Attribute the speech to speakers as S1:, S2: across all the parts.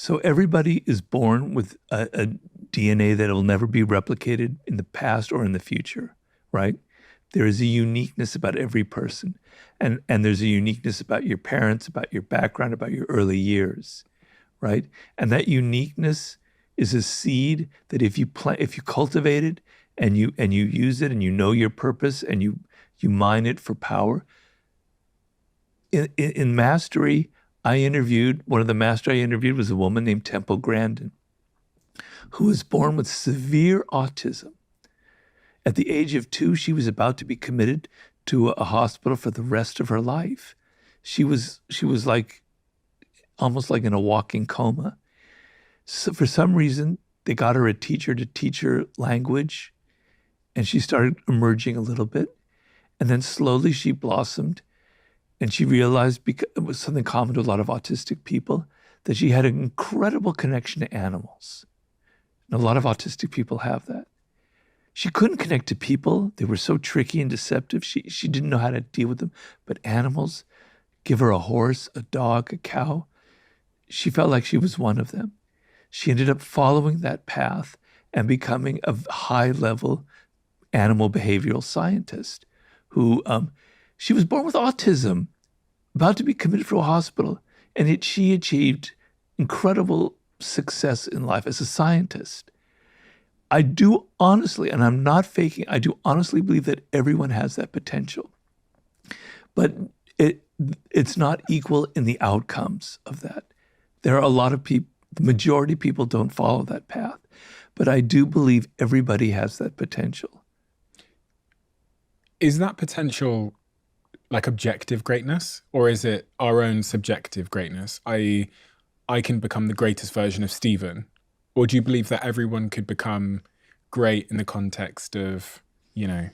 S1: So everybody is born with a DNA that will never be replicated in the past or in the future, right? There is a uniqueness about every person. And there's a uniqueness about your parents, about your background, about your early years, right? And that uniqueness is a seed that if you cultivate it and you use it and you know your purpose and you mine it for power. In mastery, one of the master I interviewed was a woman named Temple Grandin, who was born with severe autism. At the age of 2, she was about to be committed to a hospital for the rest of her life. She was like almost like in a walking coma. So for some reason, they got her a teacher to teach her language, and she started emerging a little bit. And then slowly she blossomed, and she realized, because it was something common to a lot of autistic people, that she had an incredible connection to animals. And a lot of autistic people have that. She couldn't connect to people. They were so tricky and deceptive. She didn't know how to deal with them. But animals, give her a horse, a dog, a cow, she felt like she was one of them. She ended up following that path and becoming a high-level animal behavioral scientist who, she was born with autism, about to be committed to a hospital, and yet she achieved incredible success in life as a scientist. I do honestly, and I'm not faking, I do honestly believe that everyone has that potential. But it's not equal in the outcomes of that. There are a lot of people, the majority of people don't follow that path. But I do believe everybody has that potential.
S2: Is that potential like objective greatness, or is it our own subjective greatness? I can become the greatest version of Stephen. Or do you believe that everyone could become great in the context of, the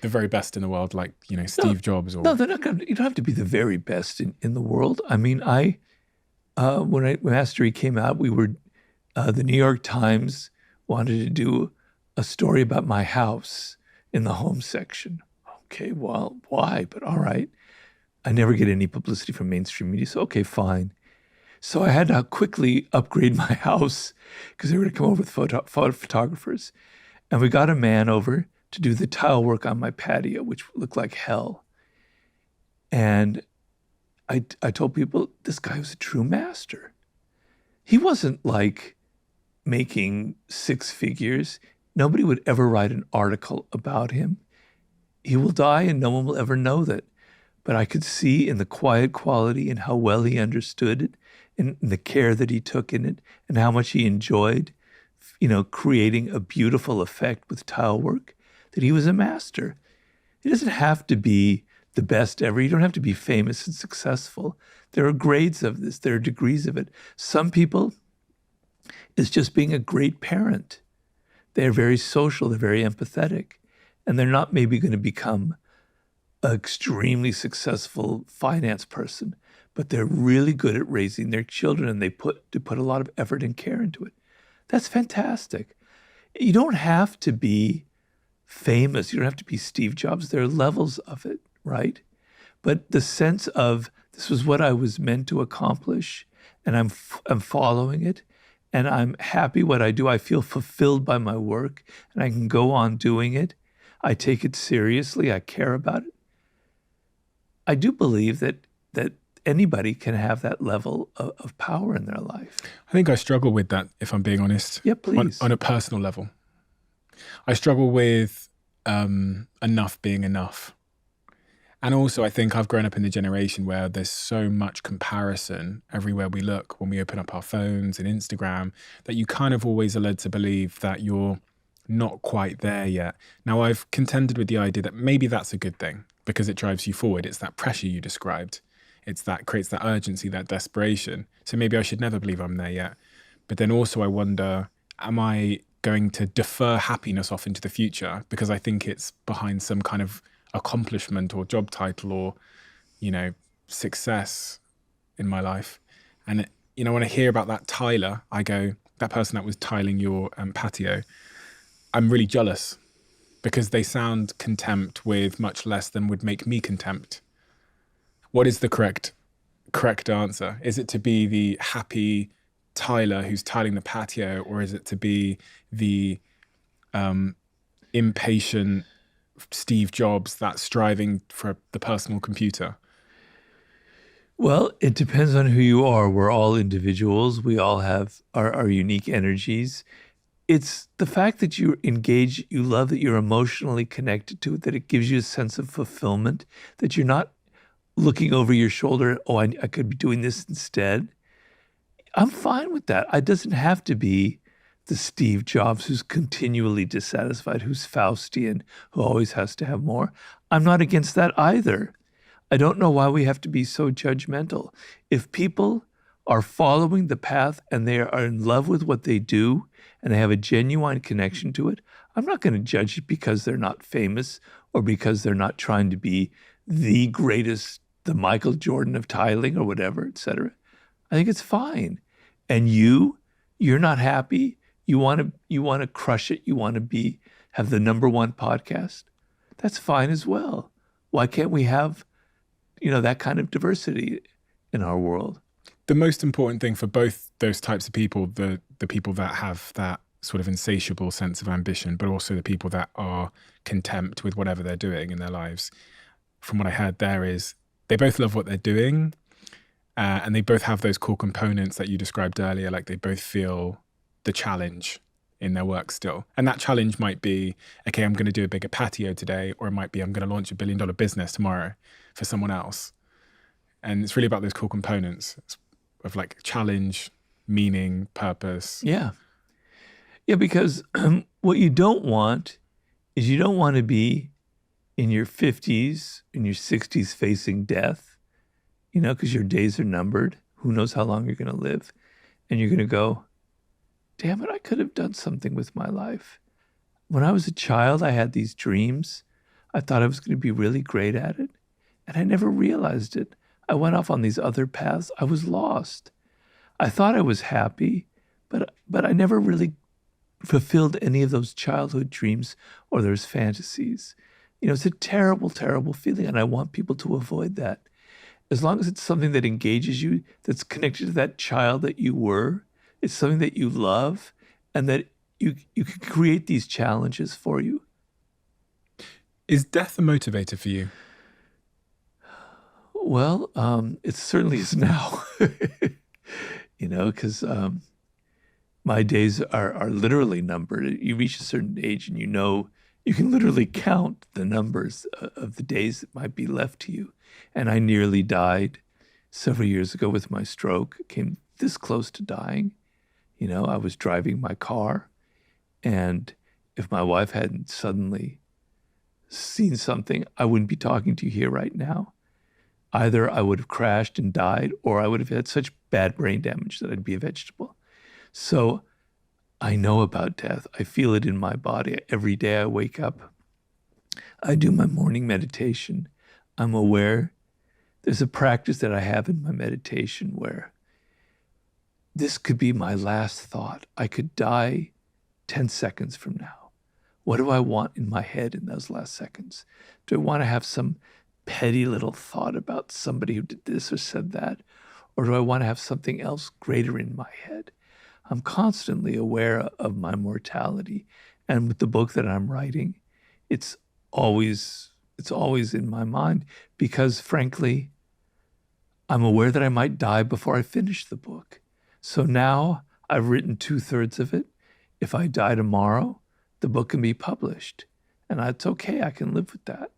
S2: very best in the world, like, Steve Jobs? Or
S1: No, they're not going to, you don't have to be the very best in the world. I mean, when Mastery came out, the New York Times wanted to do a story about my house in the home section. Okay, well, why? But all right. I never get any publicity from mainstream media, so okay, fine. So I had to quickly upgrade my house because they were going to come over with photographers. And we got a man over to do the tile work on my patio, which looked like hell. And I told people, this guy was a true master. He wasn't like making 6 figures. Nobody would ever write an article about him. He will die and no one will ever know that. But I could see in the quiet quality and how well he understood it and the care that he took in it and how much he enjoyed, creating a beautiful effect with tile work, that he was a master. He doesn't have to be the best ever. You don't have to be famous and successful. There are grades of this. There are degrees of it. Some people, it's just being a great parent. They're very social. They're very empathetic. And they're not maybe going to become an extremely successful finance person, but they're really good at raising their children, and they put a lot of effort and care into it. That's fantastic. You don't have to be famous. You don't have to be Steve Jobs. There are levels of it, right? But the sense of this was what I was meant to accomplish, and I'm following it, and I'm happy what I do. I feel fulfilled by my work, and I can go on doing it. I take it seriously. I care about it. I do believe that anybody can have that level of power in their life.
S2: I think I struggle with that, if I'm being honest.
S1: Yeah, please.
S2: On a personal level. I struggle with enough being enough. And also, I think I've grown up in the generation where there's so much comparison everywhere we look, when we open up our phones and Instagram, that you kind of always are led to believe that you're not quite there yet. Now, I've contended with the idea that maybe that's a good thing because it drives you forward. It's that pressure you described. It's that creates that urgency, that desperation. So maybe I should never believe I'm there yet. But then also I wonder, am I going to defer happiness off into the future because I think it's behind some kind of accomplishment or job title or, success in my life? And, when I hear about that tiler, I go, that person that was tiling your patio, I'm really jealous because they sound content with much less than would make me content. What is the correct answer? Is it to be the happy Tyler who's tiling the patio, or is it to be the impatient Steve Jobs that's striving for the personal computer?
S1: Well, it depends on who you are. We're all individuals. We all have our unique energies. It's the fact that you engage, you love that you're emotionally connected to it, that it gives you a sense of fulfillment, that you're not looking over your shoulder, oh, I could be doing this instead. I'm fine with that. It doesn't have to be the Steve Jobs who's continually dissatisfied, who's Faustian, who always has to have more. I'm not against that either. I don't know why we have to be so judgmental. If people are following the path and they are in love with what they do and they have a genuine connection to it, I'm not going to judge it because they're not famous or because they're not trying to be the greatest, the Michael Jordan of tiling or whatever, et cetera. I think it's fine. And you're not happy. You want to crush it. You want to have the number one podcast. That's fine as well. Why can't we have, that kind of diversity in our world?
S2: The most important thing for both those types of people, the people that have that sort of insatiable sense of ambition, but also the people that are content with whatever they're doing in their lives, from what I heard there, is they both love what they're doing, and they both have those core components that you described earlier. Like they both feel the challenge in their work still. And that challenge might be, okay, I'm going to do a bigger patio today, or it might be, I'm going to launch $1 billion business tomorrow for someone else. And it's really about those core components of like challenge, meaning, purpose.
S1: Yeah. Yeah, because what you don't want is you don't want to be in your 50s, in your 60s facing death, because your days are numbered. Who knows how long you're going to live? And you're going to go, damn it, I could have done something with my life. When I was a child, I had these dreams. I thought I was going to be really great at it. And I never realized it. I went off on these other paths. I was lost. I thought I was happy, but I never really fulfilled any of those childhood dreams or those fantasies. It's a terrible, terrible feeling, and I want people to avoid that. As long as it's something that engages you, that's connected to that child that you were, it's something that you love, and that you can create these challenges for you.
S2: Is death a motivator for you?
S1: Well, it certainly is now, because my days are literally numbered. You reach a certain age and you can literally count the numbers of the days that might be left to you. And I nearly died several years ago with my stroke, came this close to dying. I was driving my car, and if my wife hadn't suddenly seen something, I wouldn't be talking to you here right now. Either I would have crashed and died, or I would have had such bad brain damage that I'd be a vegetable. So I know about death. I feel it in my body. Every day I wake up, I do my morning meditation. I'm aware. There's a practice that I have in my meditation where this could be my last thought. I could die 10 seconds from now. What do I want in my head in those last seconds? Do I want to have some petty little thought about somebody who did this or said that? Or do I want to have something else greater in my head? I'm constantly aware of my mortality. And with the book that I'm writing, it's always in my mind because, frankly, I'm aware that I might die before I finish the book. So now I've written 2/3 of it. If I die tomorrow, the book can be published. And it's okay. I can live with that.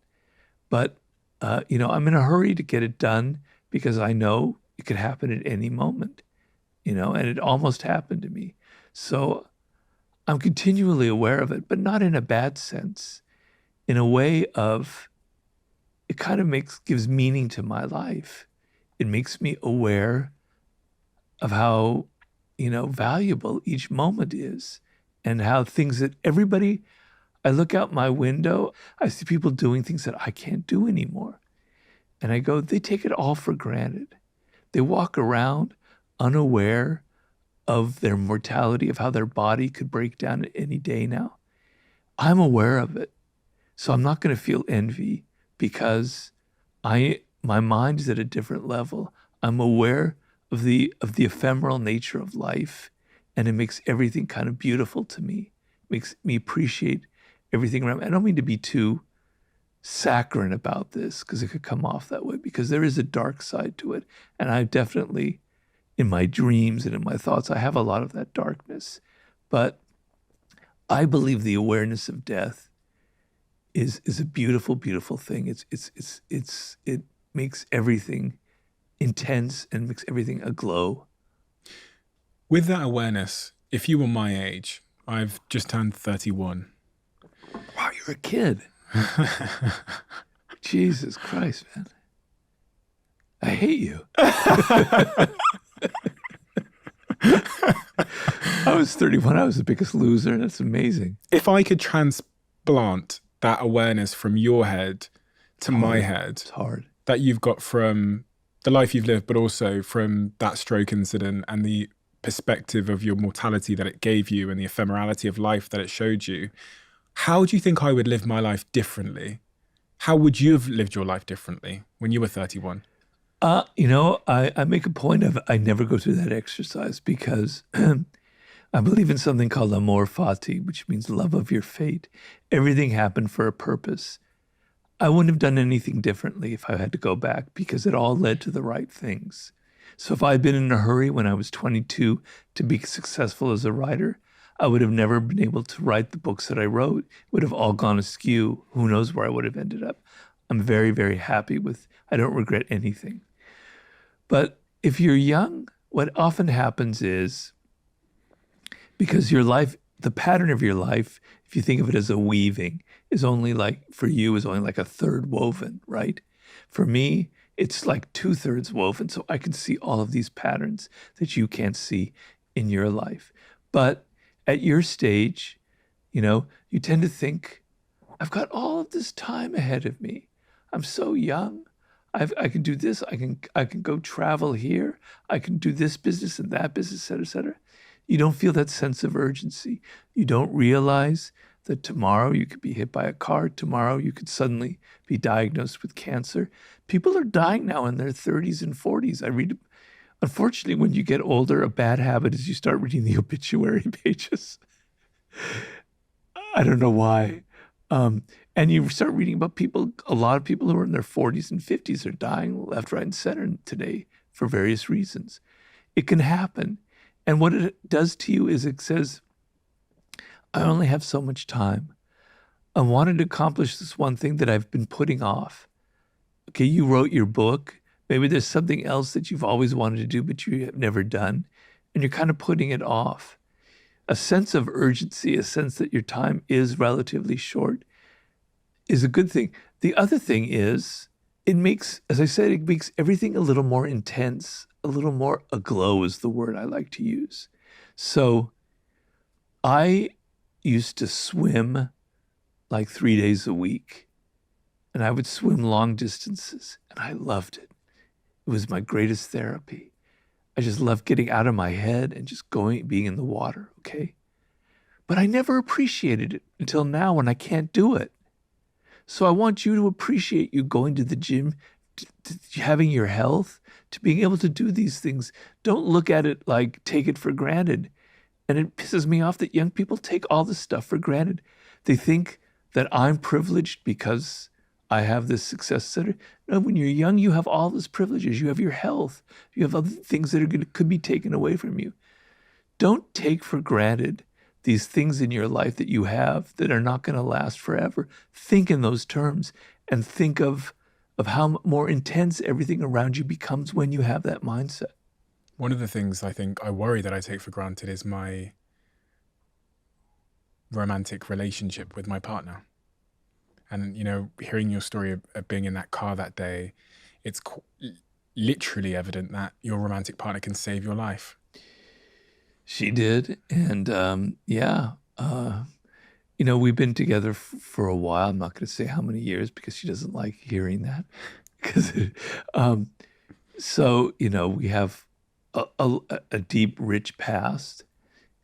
S1: But, I'm in a hurry to get it done because I know it could happen at any moment, and it almost happened to me. So I'm continually aware of it, but not in a bad sense, in a way of it kind of gives meaning to my life. It makes me aware of how, valuable each moment is and how things that I look out my window, I see people doing things that I can't do anymore. And I go, they take it all for granted. They walk around unaware of their mortality, of how their body could break down at any day now. I'm aware of it. So I'm not going to feel envy because my mind is at a different level. I'm aware of the ephemeral nature of life, and it makes everything kind of beautiful to me. Makes me appreciate everything around me. I don't mean to be too saccharine about this because it could come off that way, because there is a dark side to it. And I definitely, in my dreams and in my thoughts, I have a lot of that darkness. But I believe the awareness of death is a beautiful, beautiful thing. It makes everything intense and makes everything aglow.
S2: With that awareness, if you were my age, I've just turned 31.
S1: Wow, you're a kid. Jesus Christ, man. I hate you. I was 31. I was the biggest loser. That's amazing.
S2: If I could transplant that awareness from your head to my head,
S1: It's hard.
S2: that you've got from the life you've lived, but also from that stroke incident and the perspective of your mortality that it gave you and the ephemerality of life that it showed you, how do you think I would live my life differently? How would you have lived your life differently when you were 31?
S1: I make a point of I never go through that exercise because I believe in something called amor fati, which means love of your fate. Everything happened for a purpose. I wouldn't have done anything differently if I had to go back because it all led to the right things. So if I'd been in a hurry when I was 22 to be successful as a writer, I would have never been able to write the books that I wrote. It would have all gone askew. Who knows where I would have ended up. I'm very, very happy I don't regret anything. But if you're young, what often happens is, because your life, the pattern of your life, if you think of it as a weaving, is only like, for you, is only like a third woven, right? For me, it's like 2/3 woven. So I can see all of these patterns that you can't see in your life. But at your stage, you tend to think, I've got all of this time ahead of me. I'm so young. I can do this. I can go travel here. I can do this business and that business, et cetera, et cetera. You don't feel that sense of urgency. You don't realize that tomorrow you could be hit by a car. Tomorrow you could suddenly be diagnosed with cancer. People are dying now in their 30s and 40s. Unfortunately, when you get older, a bad habit is you start reading the obituary pages. I don't know why. And you start reading about a lot of people who are in their 40s and 50s are dying left, right, and center today for various reasons. It can happen. And what it does to you is it says, I only have so much time. I wanted to accomplish this one thing that I've been putting off. Okay, you wrote your book. Maybe there's something else that you've always wanted to do, but you have never done, and you're kind of putting it off. A sense of urgency, a sense that your time is relatively short, is a good thing. The other thing is, as I said, it makes everything a little more intense, a little more aglow is the word I like to use. So I used to swim like 3 days a week, and I would swim long distances, and I loved it. It was my greatest therapy. I just loved getting out of my head and just being in the water, okay? But I never appreciated it until now when I can't do it. So I want you to appreciate you going to the gym, to having your health, to being able to do these things. Don't look at it like take it for granted. And it pisses me off that young people take all this stuff for granted. They think that I'm privileged because I have this success center. No, when you're young, you have all these privileges. You have your health. You have other things that could be taken away from you. Don't take for granted these things in your life that you have that are not going to last forever. Think in those terms and think of how more intense everything around you becomes when you have that mindset.
S2: One of the things I think I worry that I take for granted is my romantic relationship with my partner. And, hearing your story of being in that car that day, it's literally evident that your romantic partner can save your life.
S1: She did. And we've been together for a while. I'm not going to say how many years because she doesn't like hearing that. We have a deep, rich past,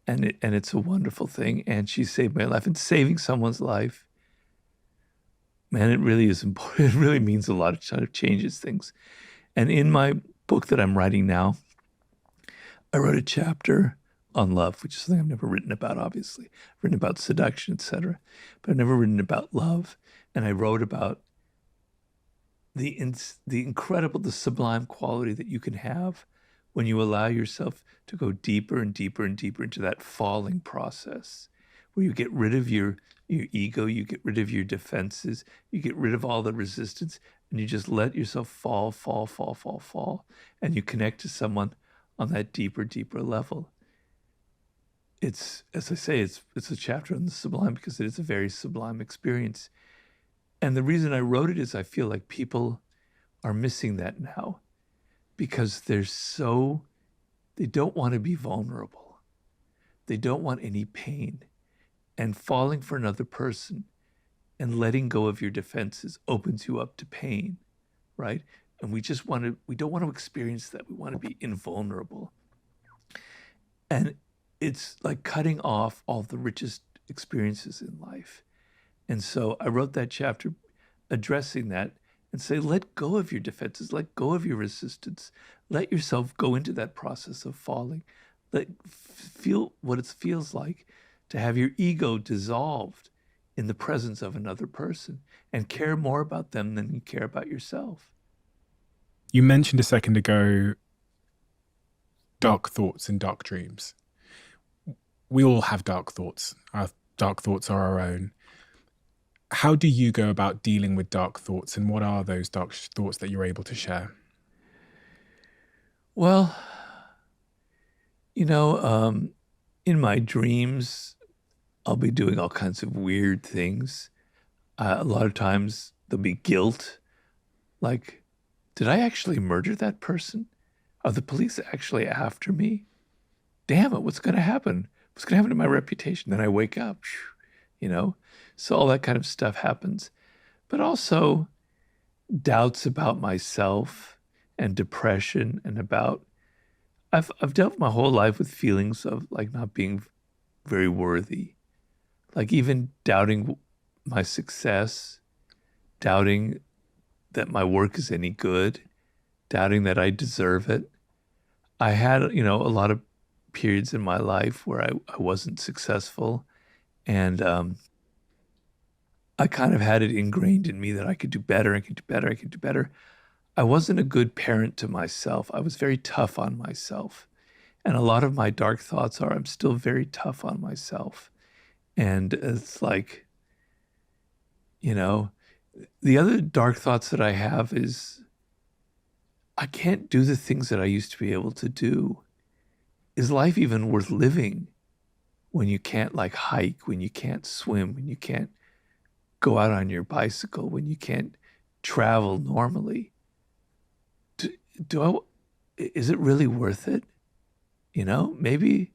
S1: and it's a wonderful thing. And she saved my life. And saving someone's life, man, it really is important. It really means a lot. It changes things. And in my book that I'm writing now, I wrote a chapter on love, which is something I've never written about, obviously. I've written about seduction, etc., but I've never written about love. And I wrote about the incredible, the sublime quality that you can have when you allow yourself to go deeper and deeper and deeper into that falling process, where you get rid of your ego, you get rid of your defenses, you get rid of all the resistance, and you just let yourself fall, fall, fall, fall, fall, and you connect to someone on that deeper, deeper level. It's, as I say, it's a chapter on the sublime because it is a very sublime experience. And the reason I wrote it is I feel like people are missing that now because they don't want to be vulnerable. They don't want any pain. And falling for another person and letting go of your defenses opens you up to pain, right? And we don't want to experience that. We want to be invulnerable. And it's like cutting off all the richest experiences in life. And so I wrote that chapter addressing that and say, let go of your defenses, let go of your resistance, let yourself go into that process of falling. Feel what it feels like to have your ego dissolved in the presence of another person and care more about them than you care about yourself.
S2: You mentioned a second ago dark thoughts and dark dreams. We all have dark thoughts. Our dark thoughts are our own. How do you go about dealing with dark thoughts, and what are those dark thoughts that you're able to share?
S1: Well, in my dreams, I'll be doing all kinds of weird things. A lot of times there'll be guilt. Like, did I actually murder that person? Are the police actually after me? Damn it, what's going to happen? What's going to happen to my reputation? Then I wake up, you know? So all that kind of stuff happens. But also doubts about myself and depression and I've dealt my whole life with feelings of like not being very worthy. Like even doubting my success, doubting that my work is any good, doubting that I deserve it. I had, a lot of periods in my life where I wasn't successful. And I kind of had it ingrained in me that I could do better, I could do better, I could do better. I wasn't a good parent to myself. I was very tough on myself. And a lot of my dark thoughts are I'm still very tough on myself. And it's like, the other dark thoughts that I have is I can't do the things that I used to be able to do. Is life even worth living when you can't like hike, when you can't swim, when you can't go out on your bicycle, when you can't travel normally? Is it really worth it? Maybe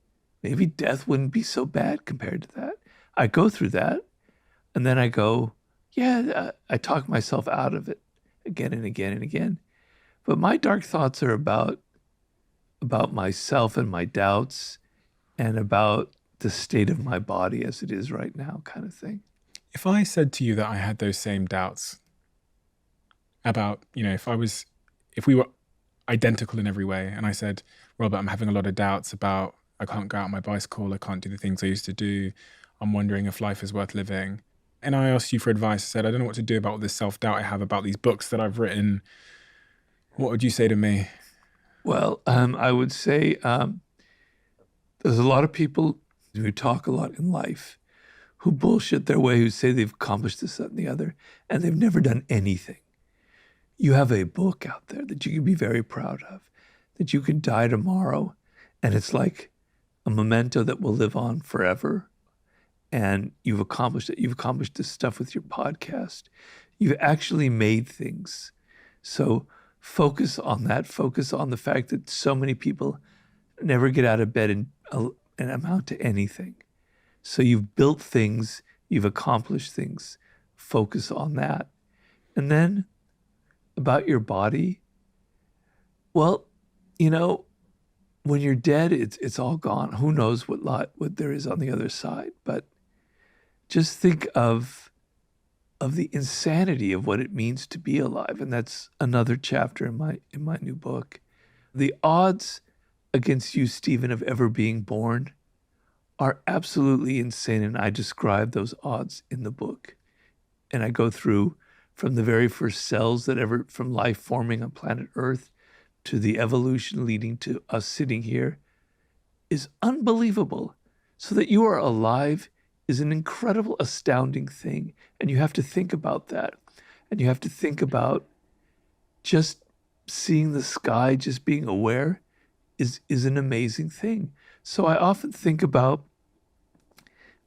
S1: death wouldn't be so bad compared to that. I go through that and then I go, yeah, I talk myself out of it again and again and again. But my dark thoughts are about myself and my doubts and about the state of my body as it is right now, kind of thing.
S2: If I said to you that I had those same doubts about, if we were identical in every way, and I said, Robert, I'm having a lot of doubts about, I can't go out on my bicycle, I can't do the things I used to do, I'm wondering if life is worth living. And I asked you for advice. I said, I don't know what to do about all this self-doubt I have about these books that I've written. What would you say to me?
S1: Well, I would say there's a lot of people who talk a lot in life who bullshit their way, who say they've accomplished this, that, and the other, and they've never done anything. You have a book out there that you can be very proud of, that you can die tomorrow, and it's like a memento that will live on forever. And you've accomplished it. You've accomplished this stuff with your podcast. You've actually made things. So focus on that. Focus on the fact that so many people never get out of bed and amount to anything. So you've built things, you've accomplished things. Focus on that. And then about your body, well, when you're dead, it's all gone. Who knows what there is on the other side? But just think of the insanity of what it means to be alive, and that's another chapter in my new book. The odds against you, Stephen, of ever being born are absolutely insane. And I describe those odds in the book. And I go through from the very first cells that ever, from life forming on planet Earth to the evolution leading to us sitting here, is unbelievable. So that you are alive is an incredible, astounding thing. And you have to think about that. And you have to think about just seeing the sky, just being aware is an amazing thing. So I often think about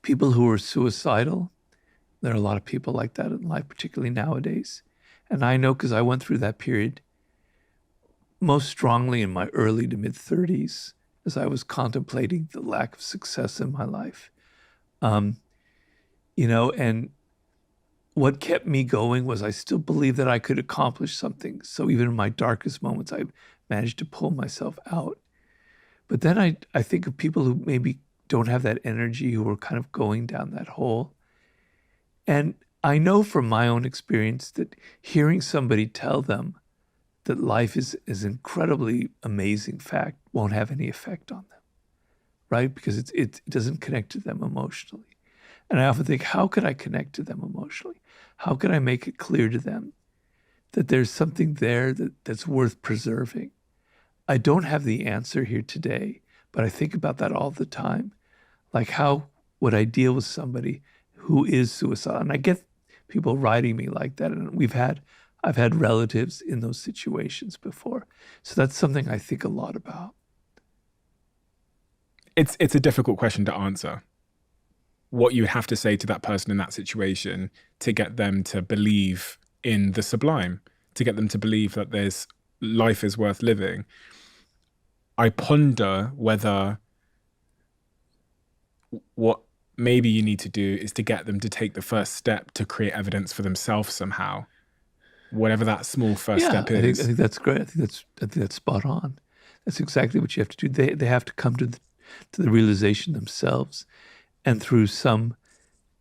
S1: people who are suicidal. There are a lot of people like that in life, particularly nowadays. And I know because I went through that period most strongly in my early to mid 30s as I was contemplating the lack of success in my life. Um, and what kept me going was I still believed that I could accomplish something. So even in my darkest moments, I managed to pull myself out. But then I think of people who maybe don't have that energy, who are kind of going down that hole. And I know from my own experience that hearing somebody tell them that life is incredibly amazing fact won't have any effect on them, right? Because it doesn't connect to them emotionally. And I often think, how could I connect to them emotionally? How can I make it clear to them that there's something there that's worth preserving? I don't have the answer here today, but I think about that all the time. Like, how would I deal with somebody who is suicidal? And I get people writing me like that. And I've had relatives in those situations before. So that's something I think a lot about.
S2: It's a difficult question to answer. What you would have to say to that person in that situation to get them to believe in the sublime, to get them to believe that life is worth living. I ponder whether what maybe you need to do is to get them to take the first step to create evidence for themselves somehow, whatever that small first step is.
S1: I think that's great. I think that's spot on. That's exactly what you have to do. They have to come to the realization themselves, and through some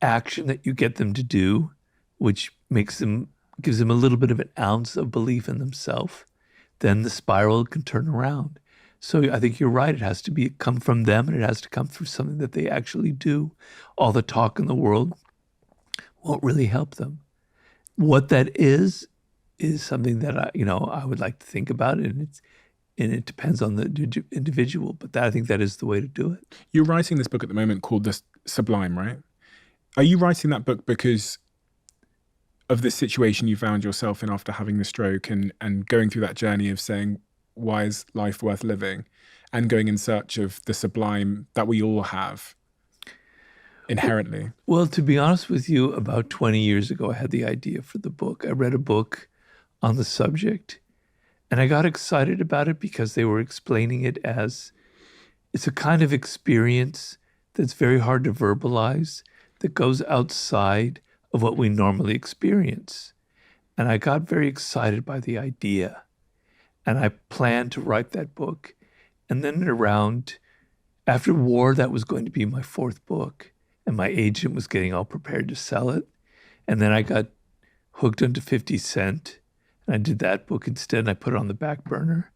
S1: action that you get them to do, which gives them a little bit of an ounce of belief in themselves, then the spiral can turn around. So I think you're right. It has to come from them, and it has to come through something that they actually do. All the talk in the world won't really help them. What that is something that I would like to think about, and it depends on the individual. But I think that is the way to do it.
S2: You're writing this book at the moment called The Sublime, right? Are you writing that book because of the situation you found yourself in after having the stroke and going through that journey of saying, why is life worth living? And going in search of the sublime that we all have inherently?
S1: Well, to be honest with you, about 20 years ago, I had the idea for the book. I read a book on the subject, and I got excited about it because they were explaining it as it's a kind of experience that's very hard to verbalize, that goes outside of what we normally experience. And I got very excited by the idea. And I planned to write that book. And then after war, that was going to be my fourth book. And my agent was getting all prepared to sell it. And then I got hooked onto 50 Cent. And I did that book instead. And I put it on the back burner.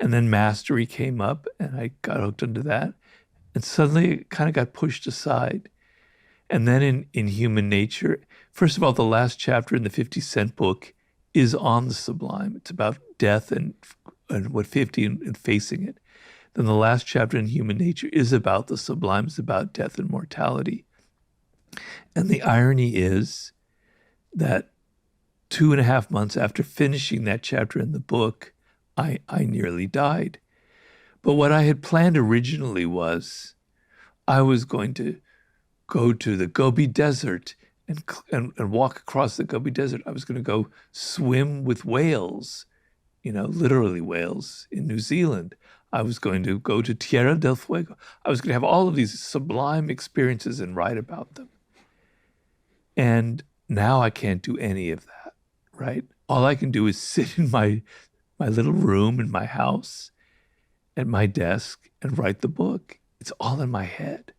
S1: And then Mastery came up, and I got hooked onto that. And suddenly it kind of got pushed aside. And then in Human Nature, first of all, the last chapter in the 50 Cent book is on the sublime. It's about death and what 50 and facing it. Then the last chapter in Human Nature is about the sublime. It's about death and mortality. And the irony is that 2.5 months after finishing that chapter in the book, I nearly died. But what I had planned originally was I was going to go to the Gobi Desert and walk across the Gobi Desert. I was going to go swim with whales, literally whales in New Zealand. I was going to go to Tierra del Fuego. I was going to have all of these sublime experiences and write about them. And now I can't do any of that, right? All I can do is sit in my little room in my house at my desk and write the book. It's all in my head.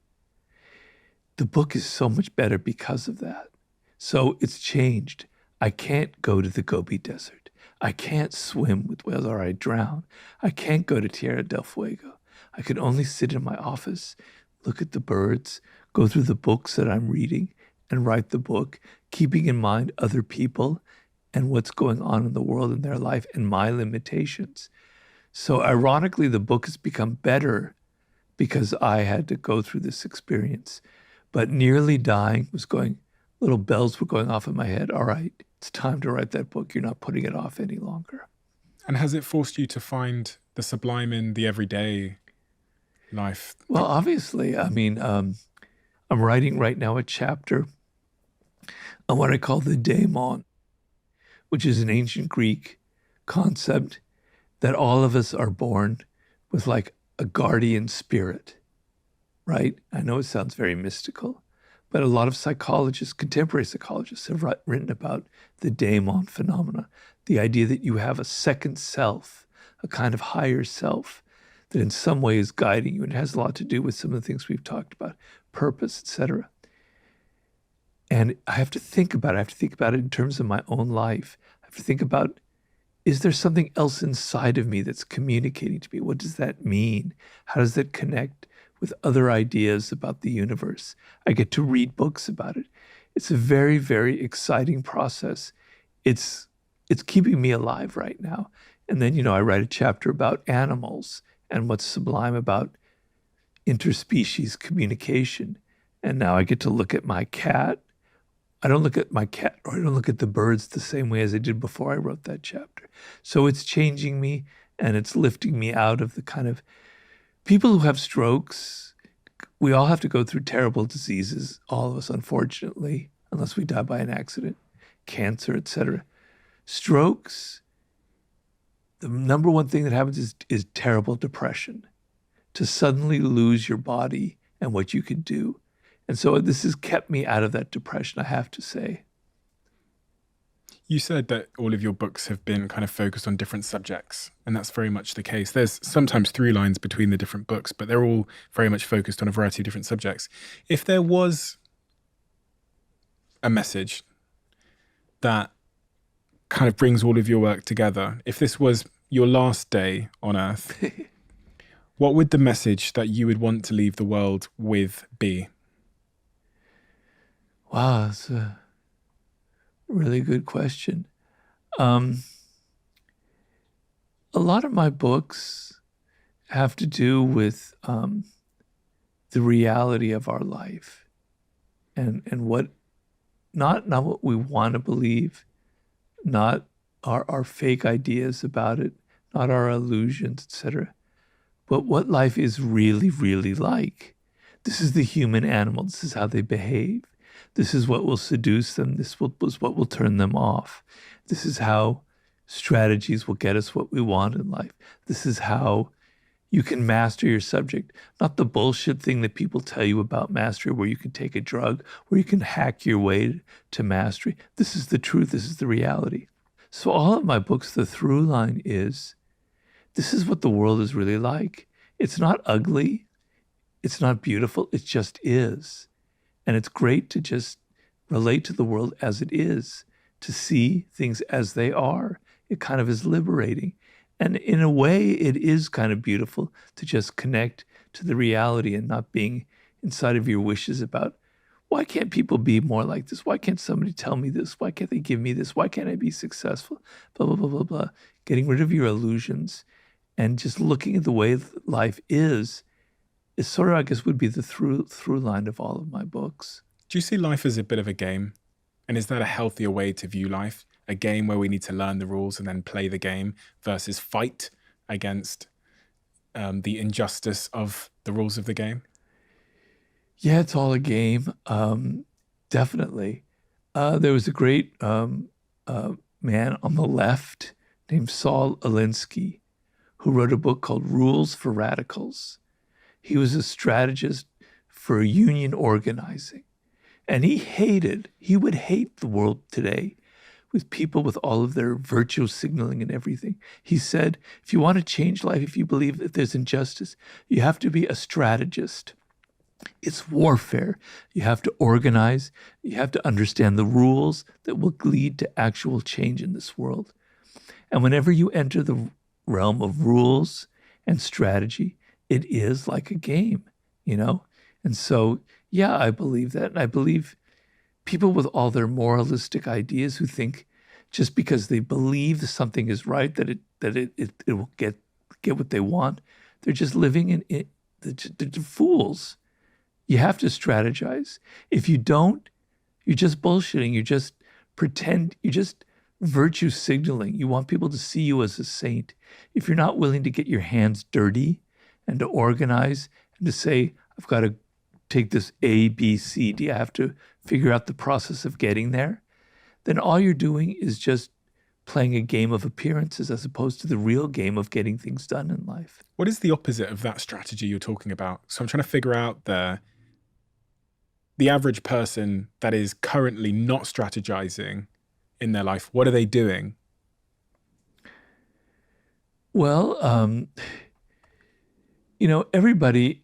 S1: The book is so much better because of that. So it's changed. I can't go to the Gobi Desert. I can't swim with whales or I drown. I can't go to Tierra del Fuego. I could only sit in my office, look at the birds, go through the books that I'm reading, and write the book, keeping in mind other people and what's going on in the world in their life and my limitations. So ironically, the book has become better because I had to go through this experience. But nearly dying was going, little bells were going off in my head. All right, it's time to write that book. You're not putting it off any longer.
S2: And has it forced you to find the sublime in the everyday life?
S1: Well, obviously, I mean, I'm writing right now a chapter on what I call the daemon, which is an ancient Greek concept that all of us are born with like a guardian spirit, right? I know it sounds very mystical, but a lot of psychologists, contemporary psychologists, have written about the daemon phenomena, the idea that you have a second self, a kind of higher self that in some way is guiding you. And it has a lot to do with some of the things we've talked about, purpose, etc. And I have to think about it. I have to think about it in terms of my own life. I have to think about, is there something else inside of me that's communicating to me? What does that mean? How does that connect with other ideas about the universe? I get to read books about it. It's a very, very exciting process. It's keeping me alive right now. And then, I write a chapter about animals and what's sublime about interspecies communication. And now I get to look at my cat. I don't look at my cat, or I don't look at the birds the same way as I did before I wrote that chapter. So it's changing me, and it's lifting me out of the kind of people who have strokes. We all have to go through terrible diseases, all of us, unfortunately, unless we die by an accident, cancer, etc. Strokes, the number one thing that happens is terrible depression, to suddenly lose your body and what you could do. And so this has kept me out of that depression, I have to say.
S2: You said that all of your books have been kind of focused on different subjects, and that's very much the case. There's sometimes through lines between the different books, but they're all very much focused on a variety of different subjects. If there was a message that kind of brings all of your work together, if this was your last day on Earth, what would the message that you would want to leave the world with be?
S1: Wow, that's a really good question. A lot of my books have to do with the reality of our life and what, not what we want to believe, not our fake ideas about it, not our illusions, etc., but what life is really, really like. This is the human animal. This is how they behave. This is what will seduce them. This is what will turn them off. This is how strategies will get us what we want in life. This is how you can master your subject. Not the bullshit thing that people tell you about mastery, where you can take a drug, where you can hack your way to mastery. This is the truth. This is the reality. So all of my books, the through line is, this is what the world is really like. It's not ugly. It's not beautiful. It just is. And it's great to just relate to the world as it is, to see things as they are. It kind of is liberating. And in a way, it is kind of beautiful to just connect to the reality and not being inside of your wishes about, why can't people be more like this? Why can't somebody tell me this? Why can't they give me this? Why can't I be successful? Blah, blah, blah, blah, blah. Getting rid of your illusions and just looking at the way life is sort of, I guess, would be the through line of all of my books.
S2: Do you see life as a bit of a game? And is that a healthier way to view life? A game where we need to learn the rules and then play the game versus fight against the injustice of the rules of the game?
S1: Yeah, it's all a game. Definitely. There was a great man on the left named Saul Alinsky who wrote a book called Rules for Radicals. He was a strategist for union organizing. And he would hate the world today with people with all of their virtue signaling and everything. He said, if you want to change life, if you believe that there's injustice, you have to be a strategist. It's warfare. You have to organize. You have to understand the rules that will lead to actual change in this world. And whenever you enter the realm of rules and strategy it is like a game, you know? And so, yeah, I believe that. And I believe people with all their moralistic ideas who think just because they believe something is right, that it will get what they want, they're just living in it. They're fools. You have to strategize. If you don't, you're just bullshitting. You just pretend. You just virtue signaling. You want people to see you as a saint. If you're not willing to get your hands dirty and to organize and to say, I've got to take this A, B, C, D, I have to figure out the process of getting there, then all you're doing is just playing a game of appearances as opposed to the real game of getting things done in life.
S2: What is the opposite of that strategy you're talking about? So I'm trying to figure out the average person that is currently not strategizing in their life. What are they doing?
S1: Well, everybody,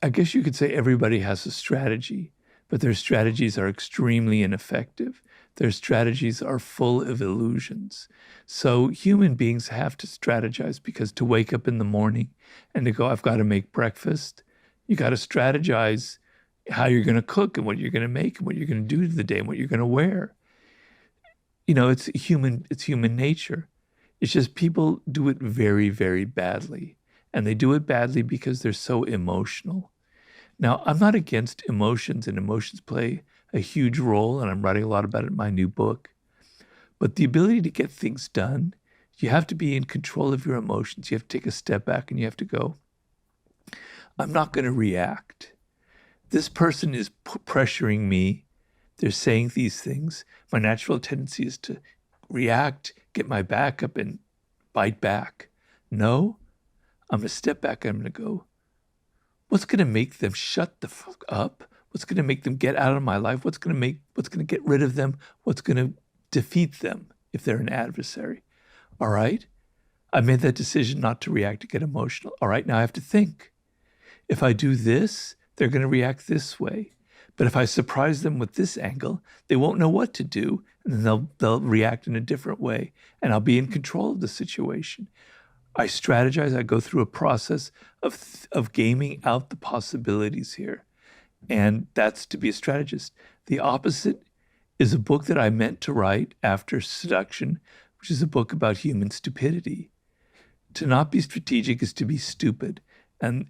S1: I guess you could say everybody has a strategy, but their strategies are extremely ineffective. Their strategies are full of illusions. So human beings have to strategize, because to wake up in the morning and to go, I've got to make breakfast, you got to strategize how you're going to cook and what you're going to make and what you're going to do the day and what you're going to wear. It's human nature. It's just people do it very, very badly. And they do it badly because they're so emotional. Now, I'm not against emotions, and emotions play a huge role, and I'm writing a lot about it in my new book. But the ability to get things done, you have to be in control of your emotions. You have to take a step back and you have to go, I'm not going to react. This person is pressuring me. They're saying these things. My natural tendency is to react, get my back up, and bite back. No, I'm going to step back. I'm going to go, what's going to make them shut the fuck up? What's going to make them get out of my life? What's going to get rid of them? What's going to defeat them if they're an adversary? All right. I made that decision not to react, to get emotional. All right. Now I have to think. If I do this, they're going to react this way. But if I surprise them with this angle, they won't know what to do, and then they'll react in a different way, and I'll be in control of the situation. I strategize. I go through a process of gaming out the possibilities here, and that's to be a strategist. The opposite is a book that I meant to write after Seduction, which is a book about human stupidity. To not be strategic is to be stupid. And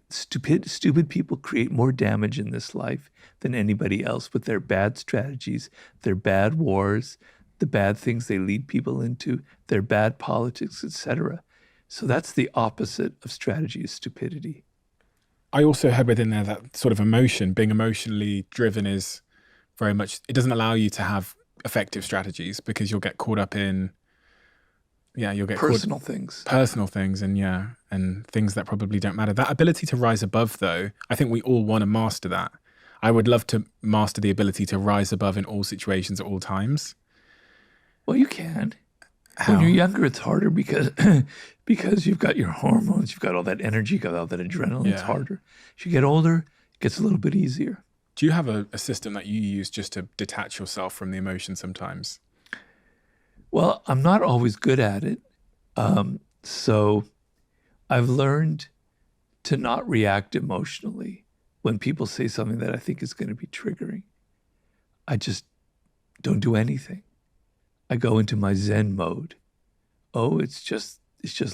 S1: stupid people create more damage in this life than anybody else with their bad strategies, their bad wars, the bad things they lead people into, their bad politics, etc. So that's the opposite of strategy, is stupidity.
S2: I also had within there that sort of emotion, being emotionally driven is very much, it doesn't allow you to have effective strategies because you'll get caught up in, you'll get
S1: personal things.
S2: Personal things, and things that probably don't matter. That ability to rise above, though, I think we all want to master that. I would love to master the ability to rise above in all situations at all times.
S1: Well, you can.
S2: How?
S1: When you're younger, it's harder because you've got your hormones, you've got all that energy, you've got all that adrenaline. It's harder. As you get older, it gets a little bit easier.
S2: Do you have a system that you use just to detach yourself from the emotion sometimes?
S1: Well, I'm not always good at it. So I've learned to not react emotionally when people say something that I think is going to be triggering. I just don't do anything. I go into my Zen mode. Oh, it's just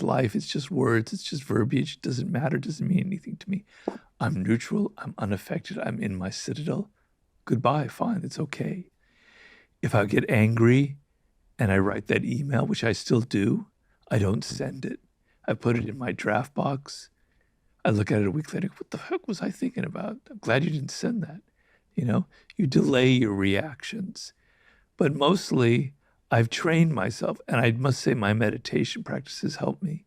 S1: life. It's just words. It's just verbiage. It doesn't matter. It doesn't mean anything to me. I'm neutral. I'm unaffected. I'm in my citadel. Goodbye. Fine. It's okay. If I get angry and I write that email, which I still do, I don't send it. I put it in my draft box. I look at it a week later. What the heck was I thinking about? I'm glad you didn't send that. You delay your reactions. But mostly, I've trained myself, and I must say my meditation practices help me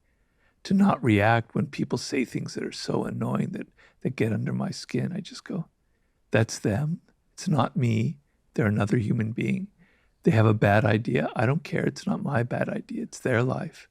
S1: to not react when people say things that are so annoying that get under my skin. I just go, that's them. It's not me. They're another human being. They have a bad idea. I don't care. It's not my bad idea. It's their life.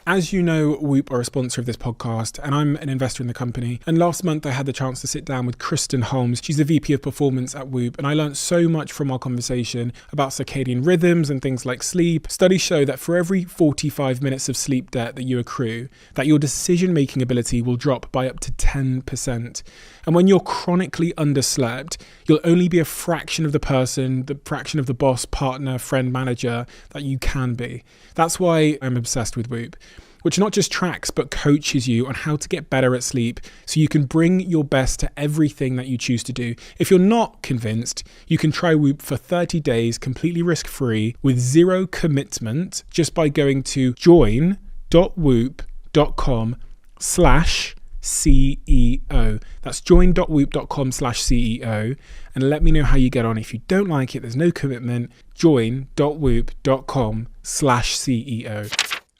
S2: As you know, Whoop are a sponsor of this podcast, and I'm an investor in the company. And last month, I had the chance to sit down with Kristen Holmes. She's the VP of Performance at Whoop, and I learned so much from our conversation about circadian rhythms and things like sleep. Studies show that for every 45 minutes of sleep debt that you accrue, that your decision-making ability will drop by up to 10%. And when you're chronically underslept, you'll only be a fraction of the person, the fraction of the boss, partner, friend, manager that you can be. That's why I'm obsessed with Whoop, which not just tracks but coaches you on how to get better at sleep so you can bring your best to everything that you choose to do. If you're not convinced, you can try Whoop for 30 days completely risk-free with zero commitment just by going to join.whoop.com/CEO. That's join.whoop.com/CEO, and let me know how you get on. If you don't like it, there's no commitment. Join.whoop.com/CEO.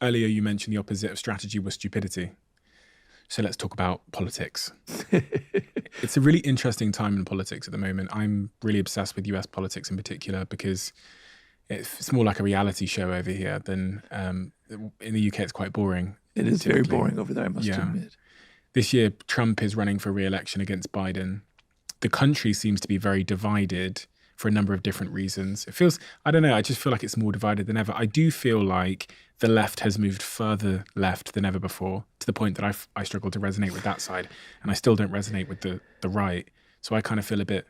S2: Earlier, you mentioned the opposite of strategy was stupidity. So let's talk about politics. It's a really interesting time in politics at the moment. I'm really obsessed with US politics in particular because it's more like a reality show over here than in the UK. It's quite boring.
S1: It is very boring over there, I must admit.
S2: This year, Trump is running for re-election against Biden. The country seems to be very divided for a number of different reasons. It feels, I don't know, I just feel like it's more divided than ever. I do feel like the left has moved further left than ever before, to the point that I struggle to resonate with that side, and I still don't resonate with the right. So I kind of feel a bit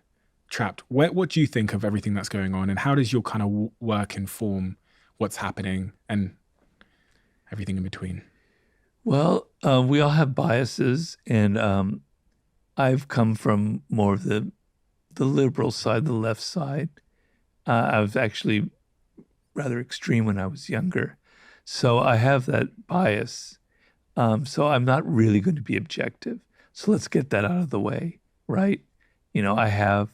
S2: trapped. What do you think of everything that's going on, and how does your kind of work inform what's happening and everything in between?
S1: Well, we all have biases, and I've come from more of the liberal side, the left side. I was actually rather extreme when I was younger, so I have that bias. So I'm not really going to be objective. So let's get that out of the way, right? I have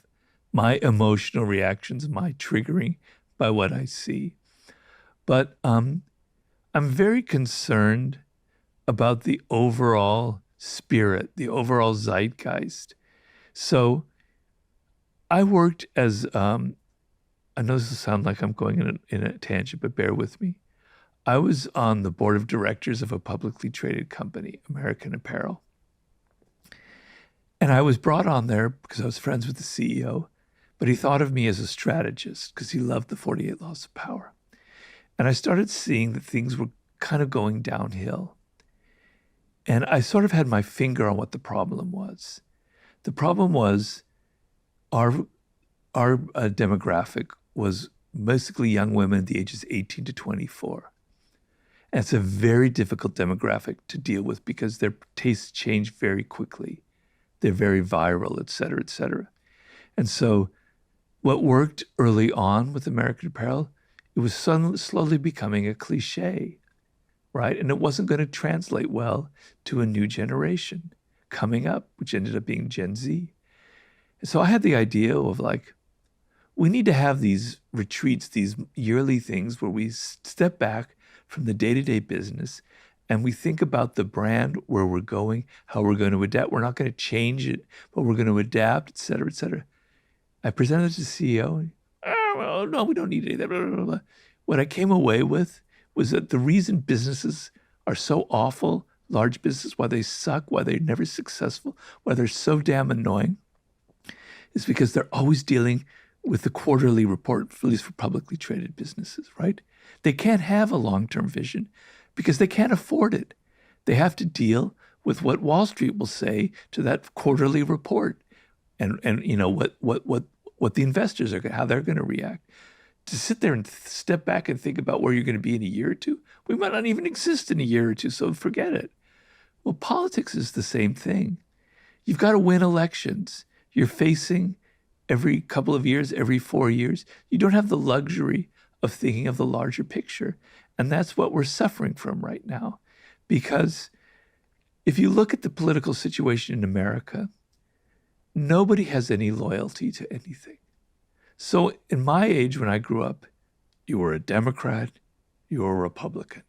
S1: my emotional reactions, my triggering by what I see. But I'm very concerned about the overall spirit, the overall zeitgeist. So I worked as, I know this will sound like I'm going in a tangent, but bear with me. I was on the board of directors of a publicly traded company, American Apparel. And I was brought on there because I was friends with the CEO, but he thought of me as a strategist because he loved the 48 Laws of Power. And I started seeing that things were kind of going downhill. And I sort of had my finger on what the problem was. The problem was our demographic was basically young women at the ages 18 to 24. And it's a very difficult demographic to deal with because their tastes change very quickly. They're very viral, et cetera, et cetera. And so what worked early on with American Apparel, it was slowly becoming a cliche, right? And it wasn't going to translate well to a new generation coming up, which ended up being Gen Z. And so I had the idea of we need to have these retreats, these yearly things where we step back from the day-to-day business and we think about the brand, where we're going, how we're going to adapt. We're not going to change it, but we're going to adapt, et cetera, et cetera. I presented to the CEO. Well, no, we don't need any of that. Blah, blah, blah. What I came away with was that the reason businesses are so awful, large businesses, why they suck, why they're never successful, why they're so damn annoying, is because they're always dealing with the quarterly report, at least for publicly traded businesses, right? They can't have a long-term vision because they can't afford it. They have to deal with what Wall Street will say to that quarterly report, and what the investors are, how they're going to react. To sit there and step back and think about where you're going to be in a year or two, we might not even exist in a year or two, so forget it. Well, politics is the same thing. You've got to win elections. You're facing every couple of years, every 4 years. You don't have the luxury of thinking of the larger picture. And that's what we're suffering from right now. Because if you look at the political situation in America, nobody has any loyalty to anything. So in my age, when I grew up, you were a Democrat, you were a Republican,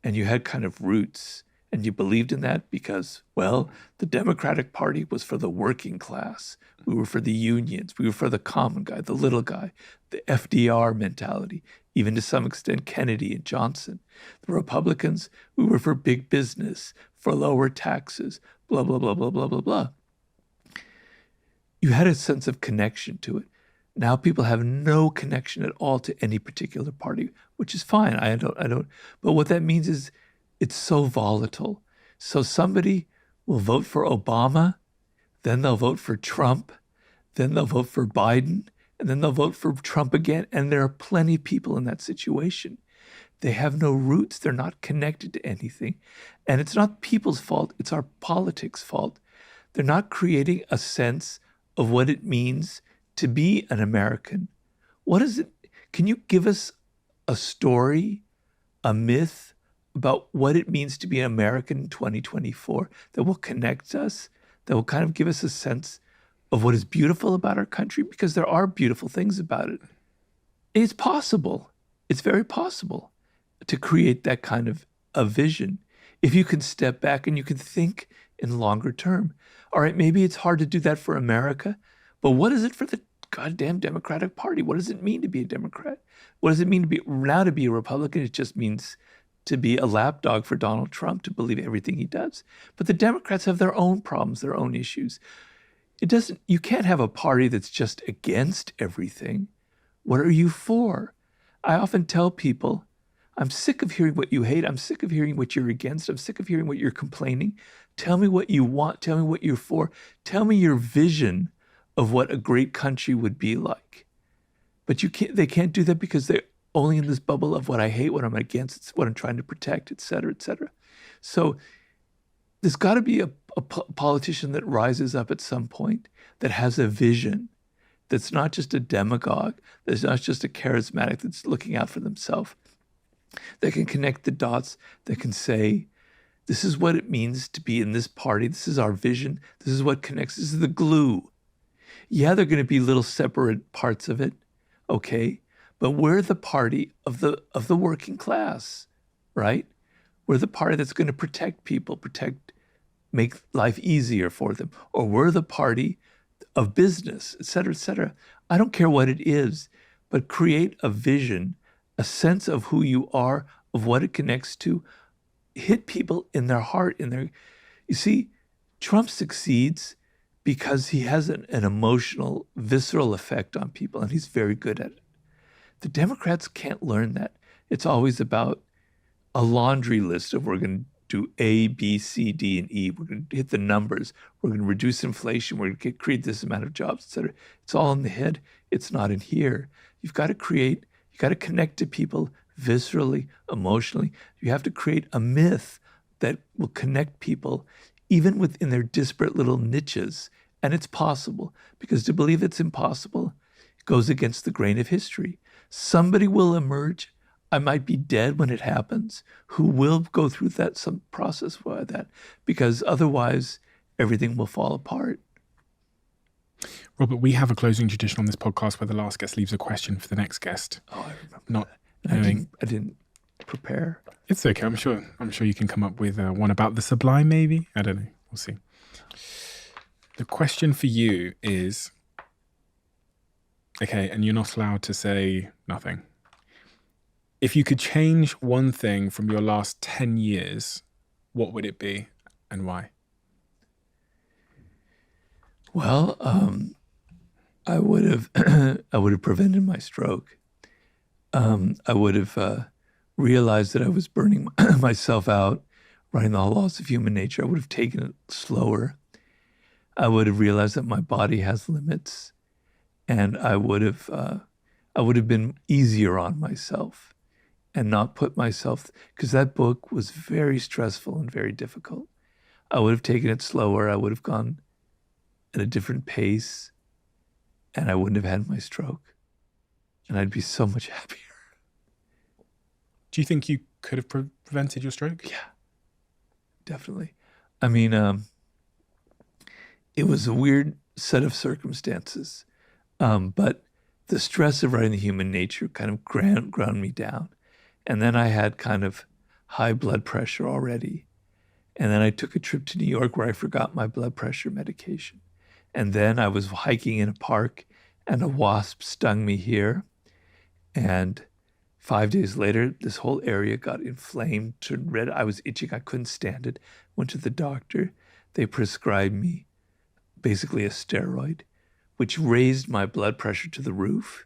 S1: and you had kind of roots. And you believed in that because, well, the Democratic Party was for the working class. We were for the unions. We were for the common guy, the little guy, the FDR mentality. even to some extent Kennedy and Johnson. The Republicans, we were for big business, for lower taxes, blah, blah, blah, blah, blah, blah, blah. You had a sense of connection to it. Now people have no connection at all to any particular party, which is fine. I don't. But what that means is it's so volatile. So somebody will vote for Obama, then they'll vote for Trump, then they'll vote for Biden, and then they'll vote for Trump again. And there are plenty of people in that situation. They have no roots. They're not connected to anything. And it's not people's fault. It's our politics' fault. They're not creating a sense of what it means to be an American. What is it? Can you give us a story, a myth about what it means to be an American in 2024 that will connect us, that will kind of give us a sense of what is beautiful about our country? Because there are beautiful things about it. It's possible. It's very possible to create that kind of a vision if you can step back and you can think in longer term. All right, maybe it's hard to do that for America, but what is it for the goddamn Democratic Party? What does it mean to be a Democrat? What does it mean to be a Republican? It just means to be a lapdog for Donald Trump, to believe everything he does. But the Democrats have their own problems, their own issues. You can't have a party that's just against everything. What are you for? I often tell people, I'm sick of hearing what you hate. I'm sick of hearing what you're against. I'm sick of hearing what you're complaining. Tell me what you want. Tell me what you're for. Tell me your vision of what a great country would be like. But they can't do that because they're only in this bubble of what I hate, what I'm against, it's what I'm trying to protect, et cetera, et cetera. So there's got to be a politician that rises up at some point that has a vision, that's not just a demagogue, that's not just a charismatic that's looking out for themselves, that can connect the dots, that can say, this is what it means to be in this party. This is our vision. This is what connects. This is the glue. Yeah, there are going to be little separate parts of it, okay? But we're the party of the working class, right? We're the party that's going to protect people, make life easier for them. Or we're the party of business, et cetera, et cetera. I don't care what it is, but create a vision, a sense of who you are, of what it connects to. Hit people in their heart, you see, Trump succeeds because he has an emotional, visceral effect on people, and he's very good at it. The Democrats can't learn that. It's always about a laundry list of we're going to do A, B, C, D, and E. We're going to hit the numbers. We're going to reduce inflation. We're going to create this amount of jobs, et cetera. It's all in the head. It's not in here. You've got to connect to people viscerally, emotionally. You have to create a myth that will connect people even within their disparate little niches. And it's possible, because to believe it's impossible goes against the grain of history. Somebody will emerge. I might be dead when it happens, who will go through some process for that, because otherwise everything will fall apart.
S2: Robert, we have a closing tradition on this podcast where the last guest leaves a question for the next guest.
S1: Oh, I remember.
S2: Not
S1: that. I didn't prepare.
S2: It's okay. I'm sure you can come up with one about the sublime, maybe. I don't know. We'll see. The question for you is, okay, and you're not allowed to say nothing. If you could change one thing from your last 10 years, what would it be and why?
S1: Well, I would have prevented my stroke. I would have realized that I was burning myself out, running the laws of human nature. I would have taken it slower. I would have realized that my body has limits, and I would have been easier on myself and not put myself, because that book was very stressful and very difficult. I would have taken it slower. I would have gone at a different pace, and I wouldn't have had my stroke, and I'd be so much happier.
S2: Do you think you could have prevented your stroke?
S1: Yeah, definitely. I mean, it was a weird set of circumstances, but the stress of writing the human nature kind of ground me down. And then I had kind of high blood pressure already. And then I took a trip to New York where I forgot my blood pressure medication. And then I was hiking in a park and a wasp stung me here and 5 days later, this whole area got inflamed, turned red. I was itching. I couldn't stand it. Went to the doctor. They prescribed me basically a steroid, which raised my blood pressure to the roof.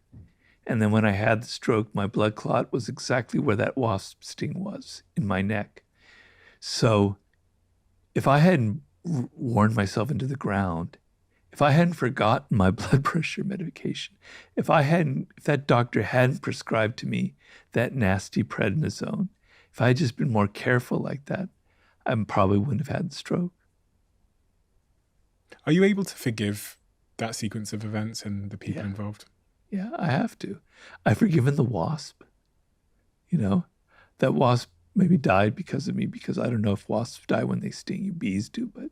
S1: And then when I had the stroke, my blood clot was exactly where that wasp sting was, in my neck. So if I hadn't worn myself into the ground, if I hadn't forgotten my blood pressure medication, if that doctor hadn't prescribed to me that nasty prednisone, if I had just been more careful like that, I probably wouldn't have had the stroke.
S2: Are you able to forgive that sequence of events and the people involved?
S1: Yeah, I have to. I've forgiven the wasp. That wasp maybe died because of me, because I don't know if wasps die when they sting you, bees do, but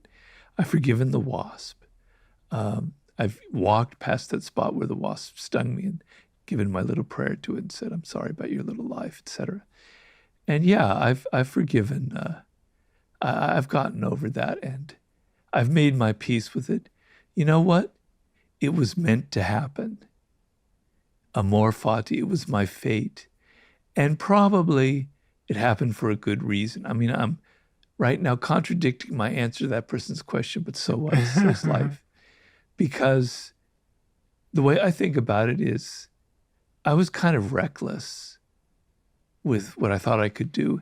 S1: I've forgiven the wasp. I've walked past that spot where the wasp stung me and given my little prayer to it and said, I'm sorry about your little life, etc. And yeah, I've forgiven. I've gotten over that, and I've made my peace with it. You know what? It was meant to happen. Amor fati, it was my fate. And probably it happened for a good reason. I mean, I'm right now contradicting my answer to that person's question, but so what? So's life. Because the way I think about it is I was kind of reckless with what I thought I could do.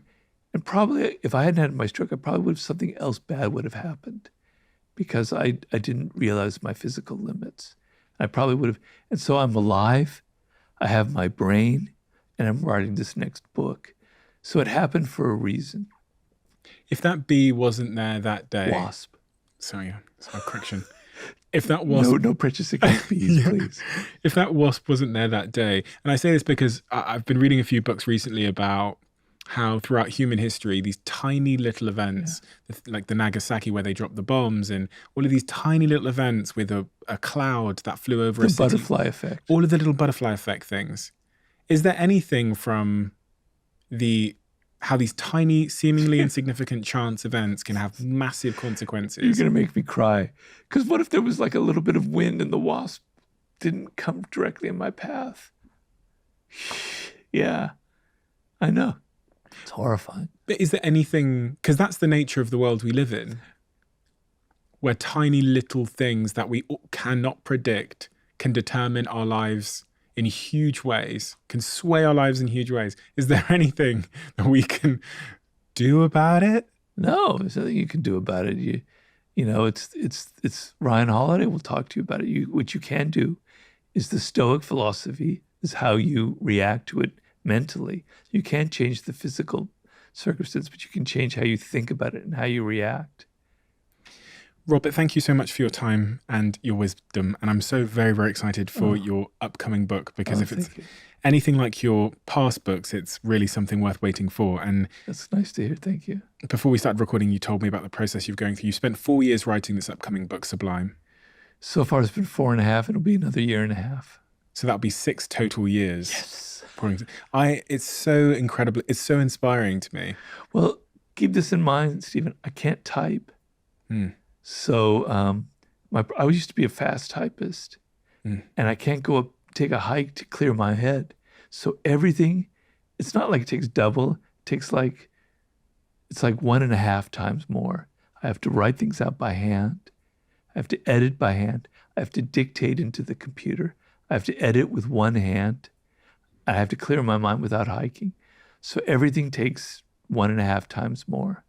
S1: And probably if I hadn't had my stroke, something else bad would have happened, because I didn't realize my physical limits. I probably would have. And so I'm alive. I have my brain, and I'm writing this next book. So it happened for a reason.
S2: If that bee wasn't there that day...
S1: Wasp.
S2: Sorry, it's my correction. If that wasp...
S1: No prejudice against bees, please.
S2: If that wasp wasn't there that day, and I say this because I've been reading a few books recently about how throughout human history, these tiny little events, like the Nagasaki where they dropped the bombs, and all of these tiny little events with a cloud that flew over a city.
S1: The butterfly effect.
S2: All of the little butterfly effect things. Is there anything from how these tiny, seemingly insignificant chance events can have massive consequences?
S1: You're going to make me cry. Because what if there was like a little bit of wind and the wasp didn't come directly in my path? Yeah, I know. It's horrifying.
S2: But is there anything, because that's the nature of the world we live in, where tiny little things that we cannot predict can determine our lives in huge ways, can sway our lives in huge ways. Is there anything that we can do about it?
S1: No, there's nothing you can do about it. It's Ryan Holiday will talk to you about it. What you can do is the Stoic philosophy is how you react to it mentally. You can't change the physical circumstance, but you can change how you think about it and how you react.
S2: Robert, thank you so much for your time and your wisdom. And I'm so very, very excited for your upcoming book, because if it's anything like your past books, it's really something worth waiting for. And
S1: that's nice to hear. Thank you.
S2: Before we started recording, you told me about the process you're going through. You spent 4 years writing this upcoming book, Sublime.
S1: So far, it's been 4.5. It'll be another 1.5 years.
S2: So that'll be 6 total years.
S1: Yes.
S2: It's so incredible. It's so inspiring to me.
S1: Well, keep this in mind, Stephen. I can't type. So I used to be a fast typist, and I can't go up, take a hike to clear my head. So everything, it's not like it takes double. It takes it's like 1.5 times more. I have to write things out by hand. I have to edit by hand. I have to dictate into the computer. I have to edit with one hand. I have to clear my mind without hiking. So everything takes 1.5 times more.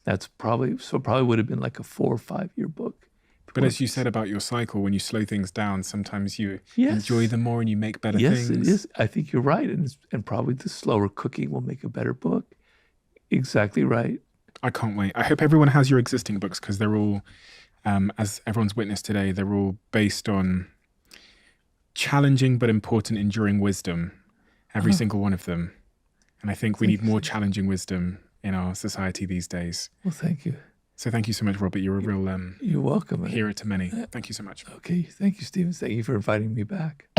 S1: That's probably would have been like a 4 or 5 year book.
S2: But as you said about your cycle, when you slow things down, sometimes you enjoy them more and you make better things.
S1: Yes, it is. I think you're right. And probably the slower cooking will make a better book. Exactly right.
S2: I can't wait. I hope everyone has your existing books, because they're all, as everyone's witnessed today, they're all based on challenging but important, enduring wisdom. Every single one of them. And I think we need more challenging wisdom in our society these days.
S1: Well, thank you.
S2: So thank you so much, Robert. You're a real
S1: you're welcome.
S2: Hero to many. Thank you so much.
S1: Okay. Thank you, Stephen. Thank you for inviting me back.